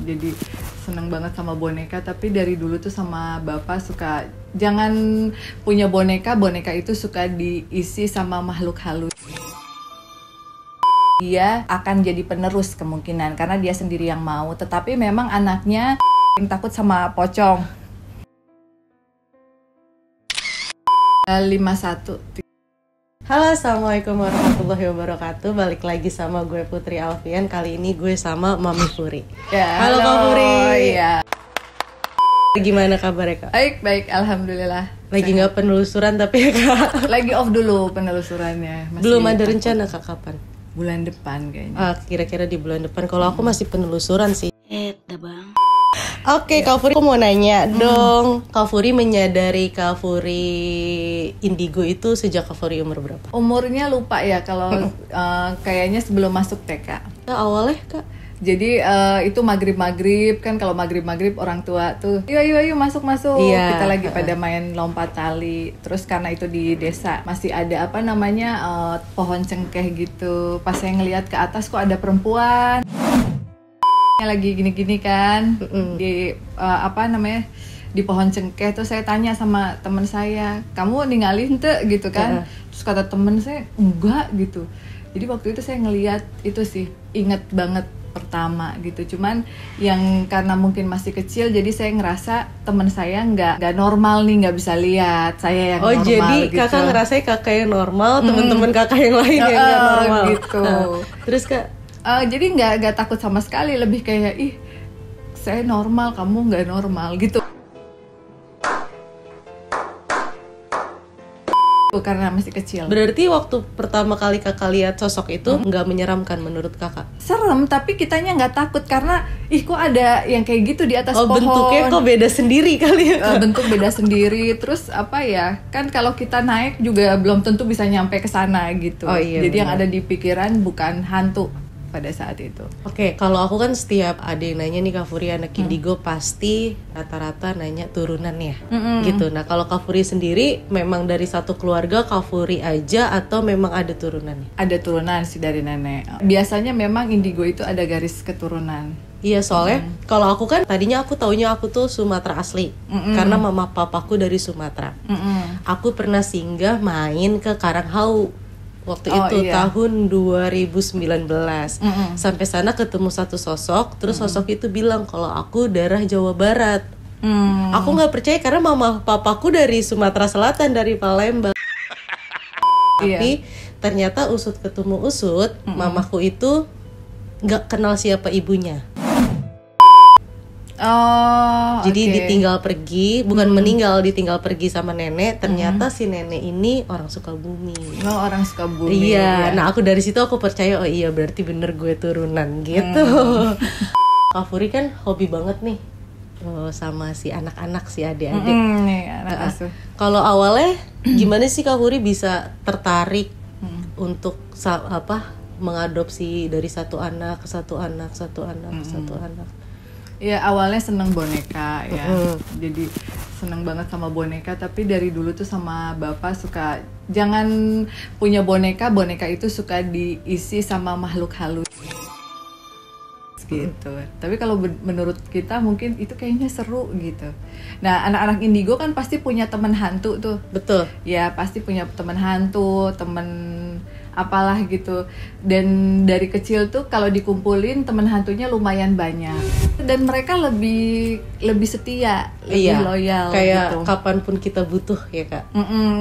Jadi seneng banget sama boneka, tapi dari dulu tuh sama bapak suka jangan punya boneka itu suka diisi sama makhluk halus. Dia akan jadi penerus kemungkinan karena dia sendiri yang mau, tetapi memang anaknya yang takut sama pocong. 51. Halo, assalamualaikum warahmatullahi wabarakatuh. Balik lagi sama gue Putri Alfian. Kali ini gue sama Mami Furi. Ya, halo Kak Furi. Ya. Gimana kabarnya Kak? Baik, alhamdulillah. Lagi nggak penelusuran tapi ya Kak? Lagi off dulu penelusurannya. Belum ada rencana Kak kapan? Bulan depan kayaknya. Kira-kira di bulan depan. Kalau aku masih penelusuran sih. Bang. Oke, Kak Furi, aku mau nanya dong. Kak Furi menyadari Kak Furi indigo itu sejak Kak Furi umur berapa? Umurnya lupa ya kalau kayaknya sebelum masuk TK. Awalnya Kak? Jadi itu maghrib kan, kalau maghrib orang tua tuh yuk masuk iya. Kita lagi pada main lompat tali. Terus karena itu di desa masih ada pohon cengkeh gitu. Pas saya ngelihat ke atas kok ada perempuan lagi gini kan di di pohon cengkeh. Tuh saya tanya sama teman saya, kamu ninggalin tuh gitu kan? Terus kata temen saya enggak gitu. Jadi waktu itu saya ngelihat itu sih, inget banget pertama gitu. Cuman yang karena mungkin masih kecil, jadi saya ngerasa teman saya nggak normal nih, nggak bisa lihat, saya yang normal. Oh jadi gitu. Kakak ngerasain kakak yang normal, teman-teman kakak yang lain yang nggak normal gitu. Terus Kak? Jadi nggak takut sama sekali, lebih kayak ih saya normal, kamu nggak normal gitu. Karena masih kecil. Berarti waktu pertama kali kakak lihat sosok itu nggak menyeramkan menurut kakak? Serem, tapi kitanya nggak takut karena kok ada yang kayak gitu di atas pohon. Bentuknya kok beda sendiri kali ya? Bentuk beda sendiri. Terus kan kalau kita naik juga belum tentu bisa nyampe ke sana gitu. Oh, iya, jadi benar. yang ada di pikiran bukan hantu pada saat itu. Oke, kalau aku kan setiap ada yang nanya nih Kak Furi anak indigo pasti rata-rata nanya turunan ya, gitu. Nah kalau Kak Furi sendiri memang dari satu keluarga Kak Furi aja atau memang ada turunannya? Ada turunan sih dari nenek. Biasanya memang indigo itu ada garis keturunan. Iya soalnya kalau aku kan tadinya aku taunya aku tuh Sumatera asli karena mama papaku dari Sumatera. Aku pernah singgah main ke Karanghau. Waktu itu tahun 2019 sampai sana ketemu satu sosok, terus sosok itu bilang kalau aku darah Jawa Barat. Aku nggak percaya karena mama papaku dari Sumatera Selatan, dari Palembang. Tapi ternyata usut ketemu usut, mamaku itu nggak kenal siapa ibunya. Jadi ditinggal pergi, bukan meninggal, ditinggal pergi sama nenek. Ternyata si nenek ini orang Sukabumi. Oh, orang Sukabumi. Iya. Nah, aku dari situ aku percaya, oh iya berarti bener gue turunan gitu. Kak Furi kan hobi banget nih sama si anak-anak, si adik-adik. Anak asuh. Kalau awalnya gimana sih Kak Furi bisa tertarik untuk mengadopsi dari satu anak ke satu anak, satu anak ke satu anak? Ya awalnya seneng boneka ya, jadi seneng banget sama boneka. Tapi dari dulu tuh sama bapak suka jangan punya boneka itu suka diisi sama makhluk halus gitu. Tapi kalau menurut kita mungkin itu kayaknya seru gitu. Nah anak-anak indigo kan pasti punya teman hantu tuh. Betul. Ya pasti punya teman hantu, teman apalah gitu. Dan dari kecil tuh kalau dikumpulin teman hantunya lumayan banyak. Dan mereka lebih setia, lebih loyal. Kayak gitu. Kapanpun kita butuh ya Kak.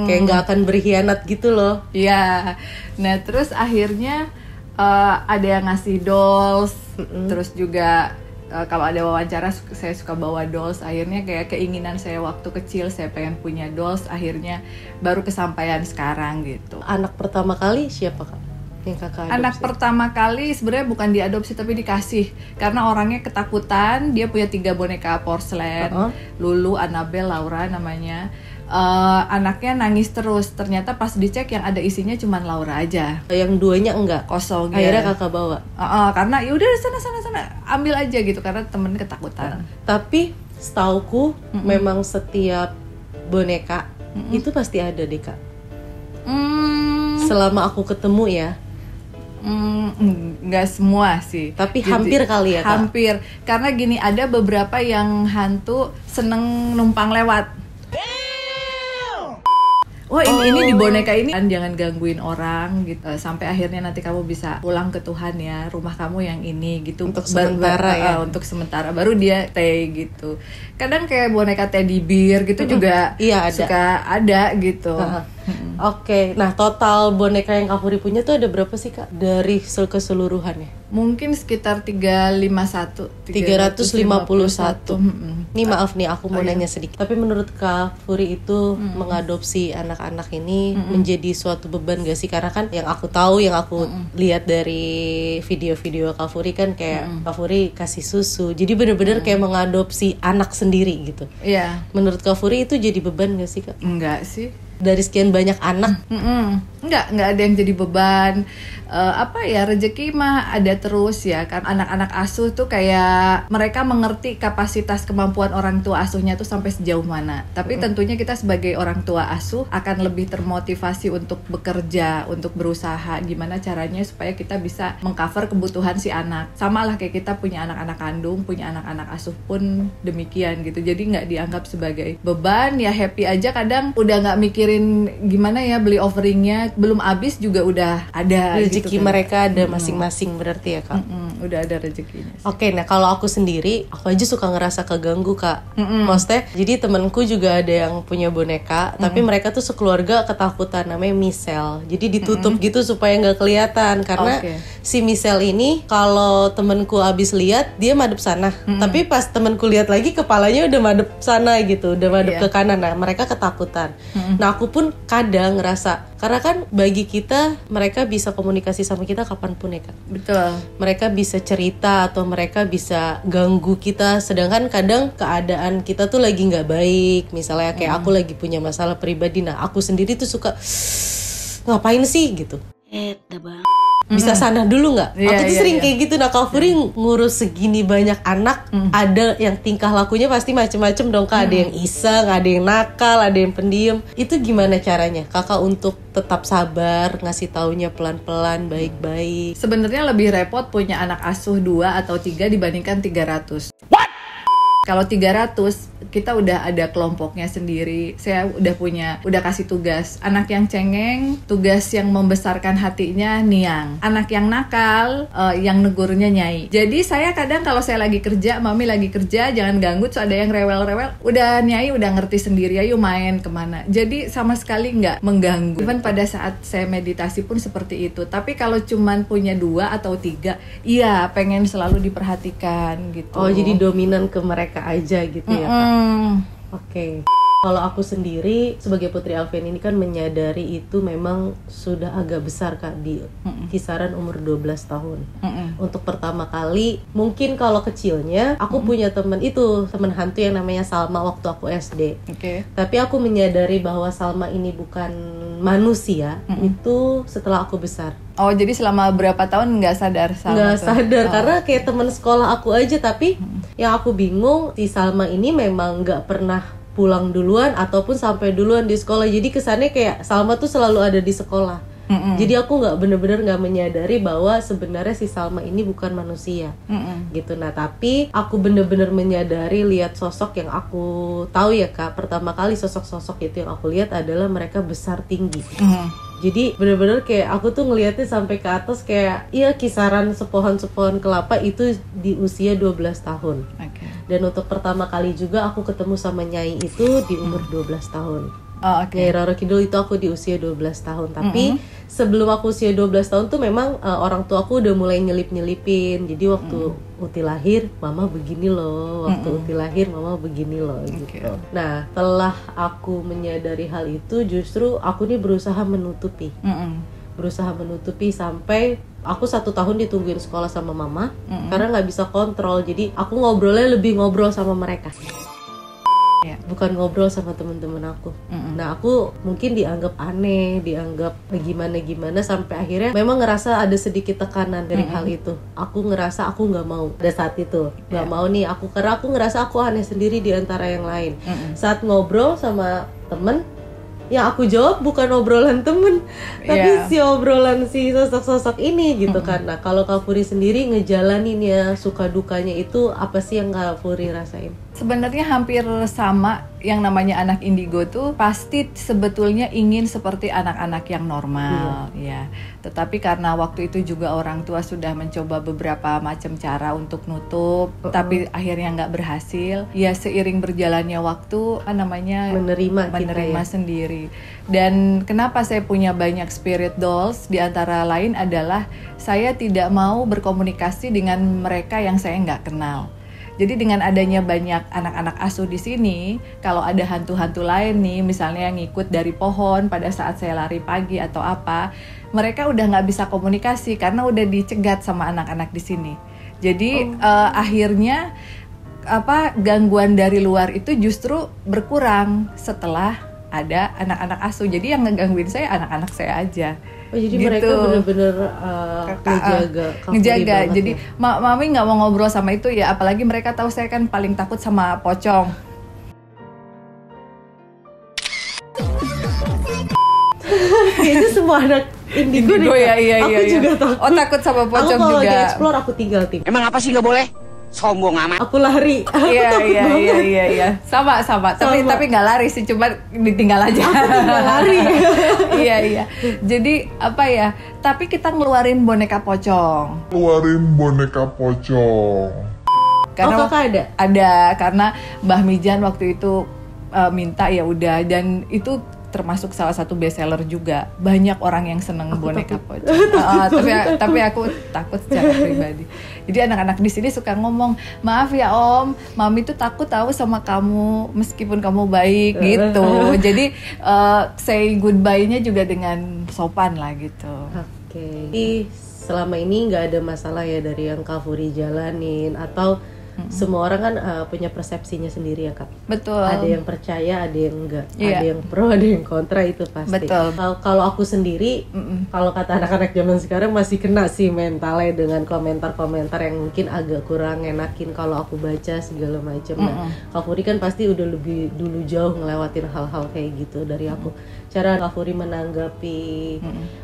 Kayak nggak akan berkhianat gitu loh. Iya. Nah terus akhirnya ada yang ngasih dolls. Terus juga kalau ada wawancara saya suka bawa dolls. Akhirnya kayak keinginan saya waktu kecil saya pengen punya dolls. Akhirnya baru kesampaian sekarang gitu. Anak pertama kali siapa Kak? Yang Kakak adopsi? Anak pertama kali sebenarnya bukan diadopsi tapi dikasih. Karena orangnya ketakutan. Dia punya 3 boneka porselen. Lulu, Annabelle, Laura namanya. Anaknya nangis terus. Ternyata pas dicek yang ada isinya cuma Laura aja. Yang duanya enggak? Kosong. Akhirnya Kakak bawa? Karena yaudah sana ambil aja gitu. Karena temen ketakutan. Tapi setauku memang setiap boneka itu pasti ada deh Kak. Selama aku ketemu ya, Nggak semua sih. Tapi hampir kali ya, Kak? Hampir. Karena gini, ada beberapa yang hantu seneng numpang lewat. Wah ini di boneka ini kan jangan gangguin orang gitu, sampai akhirnya nanti kamu bisa pulang ke Tuhan ya, rumah kamu yang ini gitu. Untuk sementara ya. Untuk sementara baru dia stay gitu. Kadang kayak boneka teddy bear gitu juga iya, ada. Suka ada gitu. Oke, nah total boneka yang Kak Furi punya tuh ada berapa sih, Kak? Dari keseluruhannya? Mungkin sekitar 351. Nih maaf nih, aku mau nanya sedikit. Tapi menurut Kak Furi itu mengadopsi anak-anak ini menjadi suatu beban gak sih? Karena kan yang aku tahu, yang aku lihat dari video-video Kak Furi kan kayak Kak Furi kasih susu. Jadi bener-bener kayak mengadopsi anak sendiri gitu. Iya. Menurut Kak Furi itu jadi beban gak sih, Kak? Enggak sih. Dari sekian banyak anak? Enggak ada yang jadi beban. Rezeki mah ada terus ya kan. Anak-anak asuh tuh kayak mereka mengerti kapasitas kemampuan orang tua asuhnya tuh sampai sejauh mana. Tapi tentunya kita sebagai orang tua asuh akan lebih termotivasi untuk bekerja, untuk berusaha gimana caranya supaya kita bisa mengcover kebutuhan si anak. Sama lah kayak kita punya anak-anak kandung, punya anak-anak asuh pun demikian gitu. Jadi nggak dianggap sebagai beban, ya happy aja. Kadang udah nggak mikirin gimana ya beli offeringnya, belum habis juga udah ada rezeki gitu kan. Mereka ada masing-masing berarti ya, Kak? Udah ada rezekinya. Oke, nah kalau aku sendiri, aku aja suka ngerasa keganggu, Kak. Maksudnya, jadi temenku juga ada yang punya boneka, tapi mereka tuh sekeluarga ketakutan, namanya Michelle. Jadi ditutup gitu supaya nggak kelihatan, karena si Michelle ini kalau temenku abis lihat dia madep sana, tapi pas temenku lihat lagi kepalanya udah madep sana gitu, udah madep ke kanan. Nah, mereka ketakutan. Nah, aku pun kadang ngerasa, karena kan bagi kita mereka bisa komunikasi sama kita kapanpun ya, Kak. Betul. Mereka bisa cerita atau mereka bisa ganggu kita, sedangkan kadang keadaan kita tuh lagi nggak baik, misalnya kayak aku lagi punya masalah pribadi. Nah, aku sendiri tuh suka ngapain sih gitu, bisa sana dulu nggak? Aku tuh sering kayak gitu. Nah, Kak Furi ngurus segini banyak anak, ada yang tingkah lakunya pasti macem-macem dong, Kak. Ada yang iseng, ada yang nakal, ada yang pendiam. Itu gimana caranya Kakak untuk tetap sabar, ngasih taunya pelan-pelan, baik-baik? Sebenarnya lebih repot punya anak asuh 2 atau 3 dibandingkan 300. Kalau 300 kita udah ada kelompoknya sendiri. Saya udah kasih tugas. Anak yang cengeng, tugas yang membesarkan hatinya Niang. Anak yang nakal, yang negurnya Nyai. Jadi saya kadang kalau saya lagi kerja, Mami lagi kerja, jangan ganggu. So ada yang rewel-rewel, udah Nyai udah ngerti sendiri, ayo main kemana. Jadi sama sekali nggak mengganggu. Even pada saat saya meditasi pun seperti itu. Tapi kalau cuman punya 2 atau 3, iya pengen selalu diperhatikan gitu. Oh, jadi dominan ke mereka aja gitu ya, Kak? Oke. Kalau aku sendiri sebagai Putri Alfian ini kan menyadari itu memang sudah agak besar, Kak, di kisaran umur 12 tahun. Untuk pertama kali, mungkin kalau kecilnya aku punya teman hantu yang namanya Salma waktu aku SD. Tapi aku menyadari bahwa Salma ini bukan manusia itu setelah aku besar. Oh, jadi selama berapa tahun nggak sadar Salma? Nggak sadar, karena kayak teman sekolah aku aja. Tapi yang aku bingung, si Salma ini memang nggak pernah pulang duluan ataupun sampai duluan di sekolah. Jadi kesannya kayak Salma tuh selalu ada di sekolah. Jadi aku bener-bener nggak menyadari bahwa sebenarnya si Salma ini bukan manusia gitu. Nah, tapi aku bener-bener menyadari lihat sosok yang aku tahu ya, Kak. Pertama kali sosok-sosok itu yang aku lihat adalah mereka besar tinggi. Jadi bener-bener kayak aku tuh ngeliatnya sampai ke atas, kayak kisaran sepohon-sepohon kelapa itu di usia 12 tahun. Dan untuk pertama kali juga aku ketemu sama Nyai itu di umur 12 tahun. Nyai Roro Kidul itu aku di usia 12 tahun. Tapi sebelum aku usia 12 tahun tuh memang orang tua aku udah mulai nyelip-nyelipin. Jadi waktu Uti lahir, mama begini loh. Waktu Uti lahir, mama begini loh gitu. Nah, setelah aku menyadari hal itu, justru aku nih berusaha menutupi. Berusaha menutupi sampai aku 1 tahun ditungguin sekolah sama mama. Karena gak bisa kontrol. Jadi aku lebih ngobrol sama mereka. Bukan ngobrol sama teman-teman aku. Nah, aku mungkin dianggap aneh, dianggap gimana-gimana, sampai akhirnya memang ngerasa ada sedikit tekanan dari hal itu. Aku ngerasa aku nggak mau pada saat itu, nggak mau nih aku, karena aku ngerasa aku aneh sendiri di antara yang lain. Saat ngobrol sama temen, yang aku jawab bukan obrolan temen, tapi si obrolan si sosok-sosok ini gitu kan. Nah kalau Kak Furi sendiri ngejalanin ya suka dukanya itu apa sih yang Kak Furi rasain? Sebenarnya hampir sama, yang namanya anak indigo tuh pasti sebetulnya ingin seperti anak-anak yang normal ya. Tetapi karena waktu itu juga orang tua sudah mencoba beberapa macam cara untuk nutup, tapi akhirnya nggak berhasil. Ya seiring berjalannya waktu, menerima sendiri. Dan kenapa saya punya banyak spirit dolls? Di antara lain adalah saya tidak mau berkomunikasi dengan mereka yang saya nggak kenal. Jadi dengan adanya banyak anak-anak asuh di sini, kalau ada hantu-hantu lain nih, misalnya yang ngikut dari pohon pada saat saya lari pagi atau apa, mereka udah nggak bisa komunikasi karena udah dicegat sama anak-anak di sini. Jadi akhirnya gangguan dari luar itu justru berkurang setelah ada anak-anak asuh. Jadi yang ngegangguin saya anak-anak saya aja. Oh, jadi gitu. Mereka benar-benar ngejaga. Jadi mami nggak mau ngobrol sama itu ya, apalagi mereka tahu saya kan paling takut sama pocong. Kayaknya semua anak indigo ya, aku juga takut. Oh, takut sama pocong juga. Aku kalau lagi explore aku tinggal tim. Emang apa sih nggak boleh? Sombong amat. Aku lari. Iya. Sama. Tapi nggak lari sih, cuma ditinggal aja. Aku tinggal lari. Iya. Jadi apa ya? Tapi kita ngeluarin boneka pocong. Karena kakak ada? Ada, karena Mbah Mijan waktu itu minta, ya udah, dan itu termasuk salah satu bestseller juga. Banyak orang yang seneng boneka pocong. Tapi aku takut secara pribadi. Jadi anak-anak di sini suka ngomong, maaf ya Om, Mami tuh takut tahu sama kamu meskipun kamu baik gitu. Jadi say goodbye-nya juga dengan sopan lah gitu. Oke. Jadi selama ini nggak ada masalah ya dari yang Kak Furi jalanin, atau semua orang kan punya persepsinya sendiri ya Kak. Betul. Ada yang percaya, ada yang enggak, ada yang pro, ada yang kontra, itu pasti. Betul. Kalau aku sendiri, kalau kata anak-anak zaman sekarang masih kena sih mentalnya dengan komentar-komentar yang mungkin agak kurang enakin kalau aku baca segala macam. Nah, Kak Furi kan pasti udah lebih dulu jauh ngelewatin hal-hal kayak gitu dari aku. Cara Kak Furi menanggapi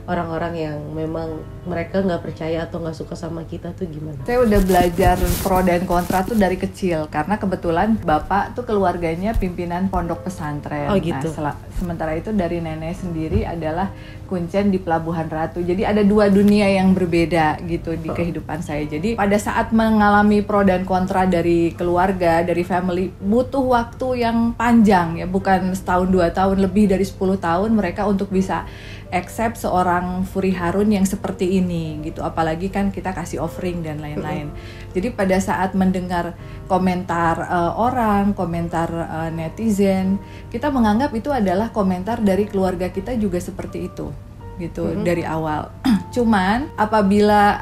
orang-orang yang memang mereka nggak percaya atau nggak suka sama kita tuh gimana? Saya udah belajar pro dan kontra tuh dari kecil, karena kebetulan bapak tuh keluarganya pimpinan pondok pesantren. Oh gitu. Nah, sementara itu dari nenek sendiri adalah kuncen di Pelabuhan Ratu. Jadi ada dua dunia yang berbeda gitu di kehidupan saya. Jadi pada saat mengalami pro dan kontra dari keluarga, dari family, butuh waktu yang panjang ya, bukan setahun 2 tahun, lebih dari 10 tahun mereka untuk bisa accept seorang Furi Harun yang seperti ini gitu. Apalagi kan kita kasih offering dan lain-lain. Jadi pada saat mendengar komentar orang, komentar netizen, kita menganggap itu adalah komentar dari keluarga kita juga seperti itu gitu dari awal. Cuman apabila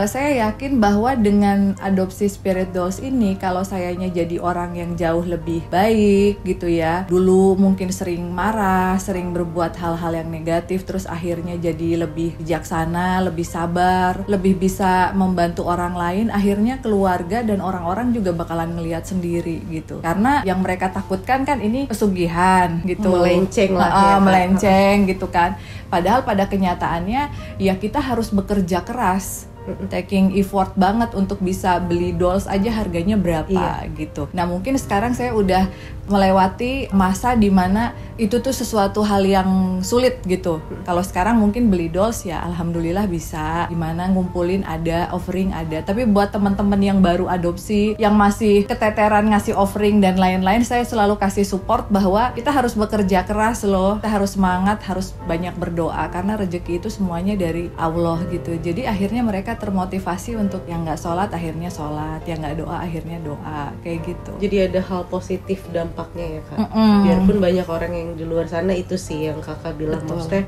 saya yakin bahwa dengan adopsi spirit dolls ini, kalau sayanya jadi orang yang jauh lebih baik gitu ya. Dulu mungkin sering marah, sering berbuat hal-hal yang negatif, terus akhirnya jadi lebih bijaksana, lebih sabar, lebih bisa membantu orang lain. Akhirnya keluarga dan orang-orang juga bakalan ngelihat sendiri gitu. Karena yang mereka takutkan kan ini pesugihan gitu, melenceng lah, melenceng gitu kan. Padahal pada kenyataannya ya kita harus bekerja keras, taking effort banget untuk bisa beli dolls aja harganya berapa gitu. Nah mungkin sekarang saya udah melewati masa dimana itu tuh sesuatu hal yang sulit gitu. Kalau sekarang mungkin beli dolls ya alhamdulillah bisa, gimana ngumpulin ada, offering ada. Tapi buat teman-teman yang baru adopsi, yang masih keteteran ngasih offering dan lain-lain, saya selalu kasih support bahwa kita harus bekerja keras loh, kita harus semangat, harus banyak berdoa, karena rezeki itu semuanya dari Allah gitu. Jadi akhirnya mereka termotivasi untuk yang nggak sholat akhirnya sholat, yang nggak doa akhirnya doa, kayak gitu. Jadi ada hal positif dampaknya ya Kak. Biarpun banyak orang yang di luar sana, itu sih yang Kakak bilang. Maksudnya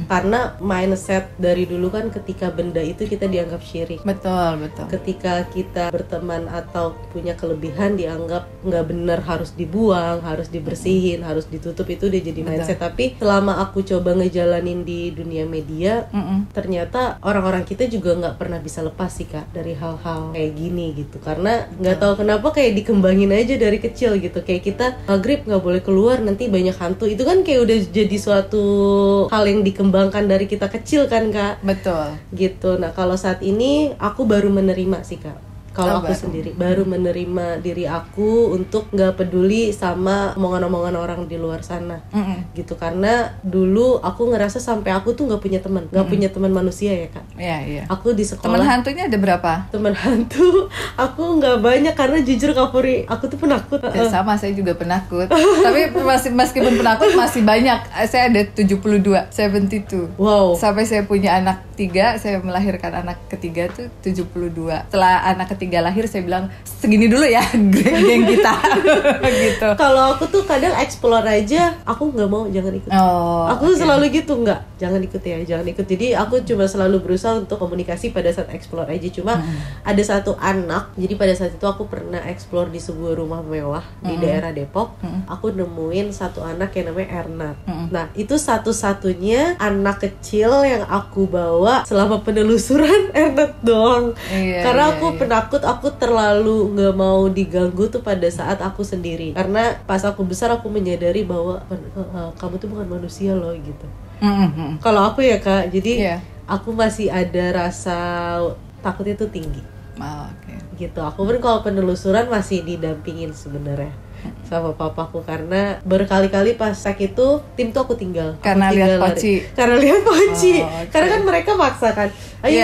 Karena mindset dari dulu kan ketika benda itu kita dianggap syirik. Betul. Ketika kita berteman atau punya kelebihan dianggap nggak benar, harus dibuang, harus dibersihin, harus ditutup, itu udah jadi mindset. Tapi selama aku coba ngejalanin di dunia media, ternyata orang-orang kita juga nggak pernah bisa lepas sih Kak dari hal-hal kayak gini gitu. Karena nggak tahu kenapa kayak dikembangin aja dari kecil gitu. Kayak kita maghrib nggak boleh keluar, nanti banyak hantu. Itu kan kayak udah jadi suatu hal yang dikembangkan dari kita kecil kan Kak. Betul. Gitu. Nah kalau saat ini aku baru menerima sih Kak. Kalau aku sendiri baru menerima diri aku untuk nggak peduli sama omongan-omongan orang di luar sana, gitu. Karena dulu aku ngerasa sampai aku tuh nggak punya teman, punya teman manusia ya Kak. Iya. Aku di sekolah. Teman hantunya ada berapa? Teman hantu aku nggak banyak karena jujur Kak Puri, aku tuh penakut. Ya, sama, saya juga penakut. Tapi meskipun penakut masih banyak. Saya ada 72. Wow. Sampai saya punya anak 3, saya melahirkan anak ketiga tuh 72. Setelah anak ketiga lahir saya bilang segini dulu ya geng kita. Gitu. Kalau aku tuh kadang explore aja, aku nggak mau, jangan ikut. Aku selalu gitu, jangan ikut ya, jangan ikut. Jadi aku cuma selalu berusaha untuk komunikasi pada saat explore aja. Cuma ada satu anak, jadi pada saat itu aku pernah explore di sebuah rumah mewah di daerah Depok. Aku nemuin satu anak yang namanya Ernat. Nah itu satu-satunya anak kecil yang aku bawa selama penelusuran, Ernat doang. Karena aku penakut, aku terlalu nggak mau diganggu tuh pada saat aku sendiri. Karena pas aku besar aku menyadari bahwa kamu tuh bukan manusia loh gitu. Kalau aku ya Kak, jadi aku masih ada rasa takutnya tuh tinggi. Gitu. Aku pun kalau penelusuran masih didampingin sebenarnya sama papaku, karena berkali-kali pas sakit itu tim tuh aku tinggal. Karena lihat Poci. Karena kan mereka maksa kan, ayo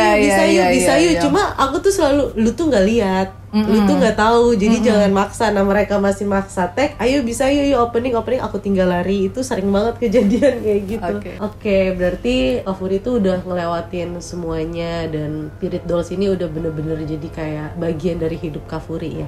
bisa yuk. Cuma aku tuh selalu, lu tuh nggak lihat, lu tuh nggak tahu, jadi jangan maksa. Nah mereka masih maksa tag, ayo bisa yuk opening, aku tinggal lari. Itu sering banget kejadian kayak gitu. Oke, berarti Kak Furi tuh udah ngelewatin semuanya, dan Spirit Dolls ini udah bener-bener jadi kayak bagian dari hidup Kak Furi ya.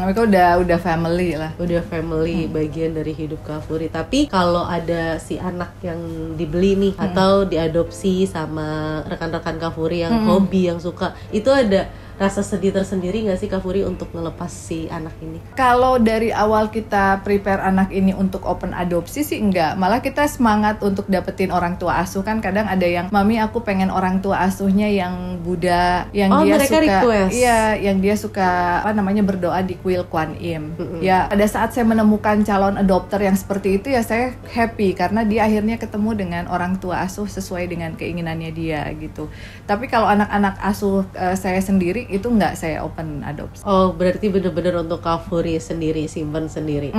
Mereka udah family lah. Udah family, bagian dari hidup Kak Furi. Tapi kalau ada si anak yang dibeli nih atau diadopsi sama rekan-rekan Kak Furi yang hobi, yang suka, itu ada rasa sedih tersendiri nggak sih Kak Furi untuk ngelepas si anak ini? Kalau dari awal kita prepare anak ini untuk open adopsi sih enggak, malah kita semangat untuk dapetin orang tua asuh. Kan kadang ada yang, mami aku pengen orang tua asuhnya yang Buddha, yang dia suka request. Iya, yang dia suka berdoa di kuil Kuan Im. Ya pada saat saya menemukan calon adopter yang seperti itu ya saya happy, karena dia akhirnya ketemu dengan orang tua asuh sesuai dengan keinginannya dia gitu. Tapi kalau anak-anak asuh saya sendiri itu nggak saya open adopsi. Oh, berarti bener-bener untuk Kak Furi sendiri, simpan sendiri.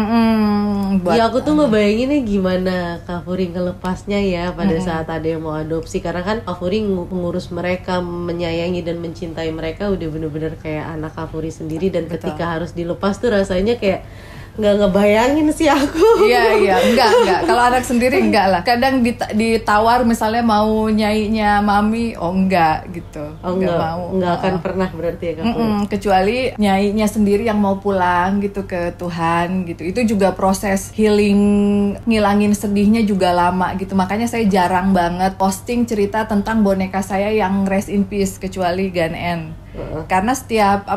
Ya aku tuh ngebayanginnya gimana Kak Furi ngelepasnya ya pada saat ada yang mau adopsi. Karena kan Kak Furi mengurus mereka, menyayangi dan mencintai mereka udah bener-bener kayak anak Kak Furi sendiri. Dan ketika harus dilepas tuh rasanya kayak nggak ngebayangin sih aku. Iya, enggak. Kalau anak sendiri enggak lah. Kadang ditawar misalnya mau nyainya mami, enggak gitu. Enggak mau. Enggak akan pernah berarti ya Kak Furi. Kecuali nyainya sendiri yang mau pulang gitu ke Tuhan gitu. Itu juga proses healing, ngilangin sedihnya juga lama gitu. Makanya saya jarang banget posting cerita tentang boneka saya yang rest in peace, kecuali Gan En. Karena setiap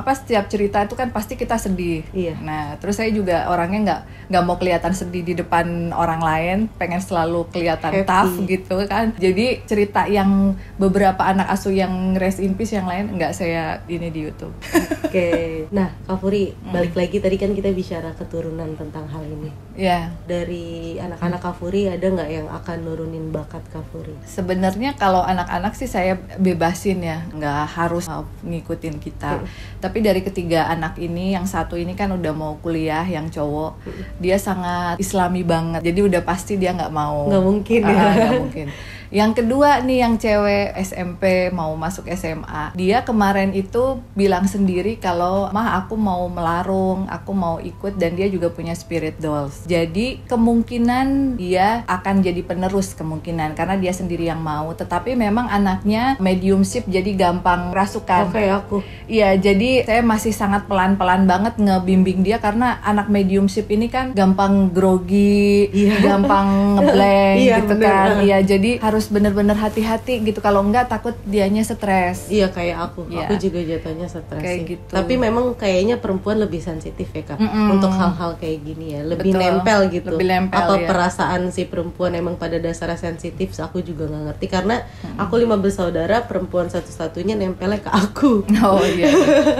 cerita itu kan pasti kita sedih. Nah, terus saya juga orangnya nggak mau kelihatan sedih di depan orang lain, pengen selalu kelihatan tough gitu kan. Jadi cerita yang beberapa anak asuh yang rest in peace yang lain nggak saya ini di YouTube. Oke. Nah, Kak Furi, balik lagi tadi kan kita bicara keturunan tentang hal ini. Iya. Dari anak-anak Kak Furi ada nggak yang akan nurunin bakat Kak Furi? Sebenarnya kalau anak-anak sih saya bebasin ya, nggak harus ngikutin kita. Tapi dari ketiga anak ini, yang satu ini kan udah mau kuliah, yang cowok, dia sangat Islami banget. Jadi udah pasti dia nggak mau. Nggak mungkin ya. Nggak mungkin. Yang kedua nih, yang cewek SMP mau masuk SMA, dia kemarin itu bilang sendiri kalau mah aku mau melarung, aku mau ikut, dan dia juga punya Spirit Dolls. Jadi kemungkinan dia akan jadi penerus, kemungkinan, karena dia sendiri yang mau. Tetapi memang anaknya mediumship, jadi gampang rasukan. Kayak aku. Iya, jadi saya masih sangat pelan-pelan banget ngebimbing dia, karena anak mediumship ini kan gampang grogi, gampang ngeblank gitu kan. Iya, jadi harus harus bener-bener hati-hati gitu, kalau enggak takut dianya stres. Iya kayak aku juga jatuhnya stres kayak sih. gitu. Tapi memang kayaknya perempuan lebih sensitif ya Kak, untuk hal-hal kayak gini ya, lebih nempel gitu. Lebih nempel, apa perasaan si perempuan emang pada dasarnya sensitif, aku juga nggak ngerti karena aku 5 bersaudara, perempuan satu-satunya nempelnya ke aku. Oh iya,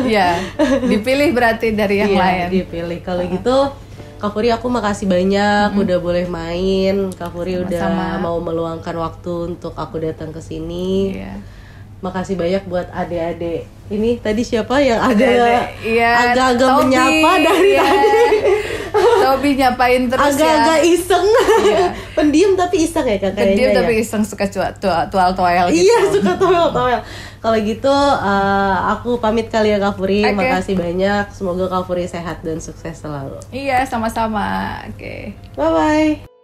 iya, dipilih berarti dari yang lain. Dipilih. Kalau gitu Kak Furi, aku makasih banyak udah boleh main. Kak Furi udah mau meluangkan waktu untuk aku datang ke sini. Iya. Makasih banyak buat adik-adik. Ini tadi siapa yang Iya, agak-agak menyapa dari tadi? Tobi nyapain terus agak-agak ya. iseng. Iya. Pendiam tapi iseng ya Kak kayaknya. Pendiam tapi ya? iseng, suka tual-toel gitu. Iya, suka toel-toel. Kalau gitu aku pamit kali ya Kak Furi. Makasih banyak. Semoga Kak Furi sehat dan sukses selalu. Iya, sama-sama. Oke. Bye-bye.